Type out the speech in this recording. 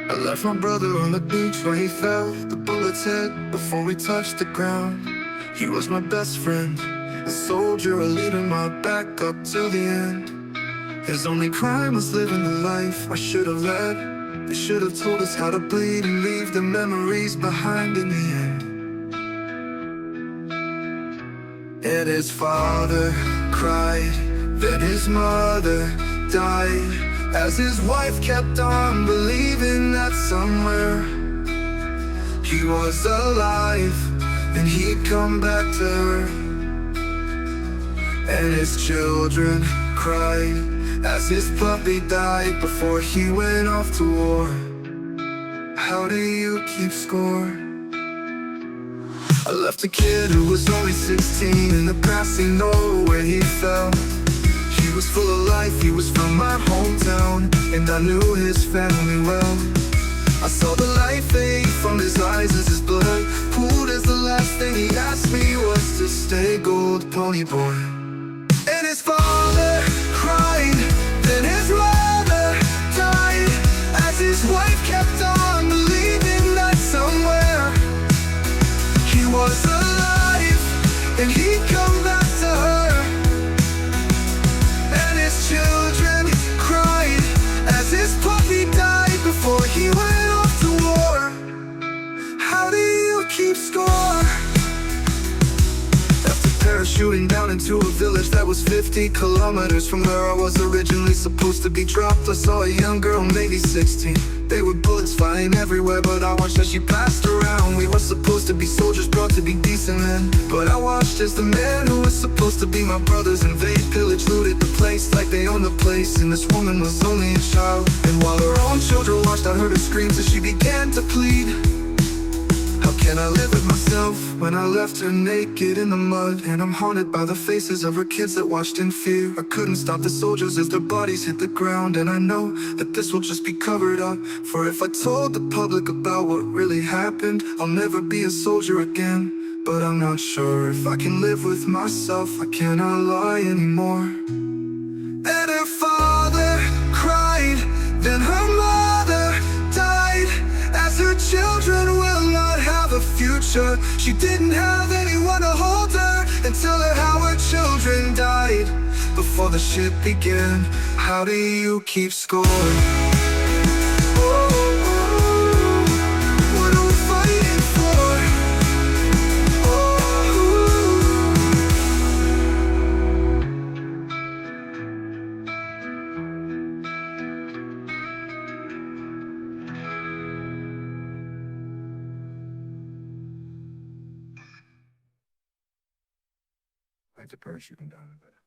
I left my brother on the beach where he fell. The bullets hit before we touched the ground. He was my best friend, a soldier, a leader, my backup till the end. His only crime was living the life I should have led. They should have told us how to bleed and leave the memories behind in the end. And his father cried, then his mother died, as his wife kept on believing that somewhere he was alive, and he'd come back to her. And his children cried as his puppy died before he went off to war. How do you keep score? I left a kid who was only 16 in the grassy knoll where he fell. He was full of life, he was from my hometown, and I knew his family well. I saw the light fade from his eyes as his blood pooled, as the last thing he asked me was to stay gold, pony boy. And his father cried, then his mother died, as his wife kept on believing that somewhere he was alive, and he'd come back to her. And his children cried as his puppy died before he went off to war. How do you keep score? After parachuting down into a village that was 50 kilometers from where I was originally supposed to be dropped, I saw a young girl, maybe 16. There were bullets flying everywhere, but I watched as she passed around. We were supposed to be soldiers, brought to be decent men, but I watched as the man who was supposed to be my brothers invade, pillage, looted the place like they owned the place. And this woman was only a child, and while her own children watched, I heard her screams as she began to plead. How can I live with myself when I left her naked in the mud? And I'm haunted by the faces of her kids that watched in fear. I couldn't stop the soldiers as their bodies hit the ground, and I know that this will just be covered up. For if I told the public about what really happened, I'll never be a soldier again. But I'm not sure if I can live with myself, I cannot lie anymore. And her father cried, then her mother died, as her children will not have a future. She didn't have anyone to hold her and tell her how her children died before the shit began. How do you keep score? Oh, what are we fighting for? I had to parachuting down a bit.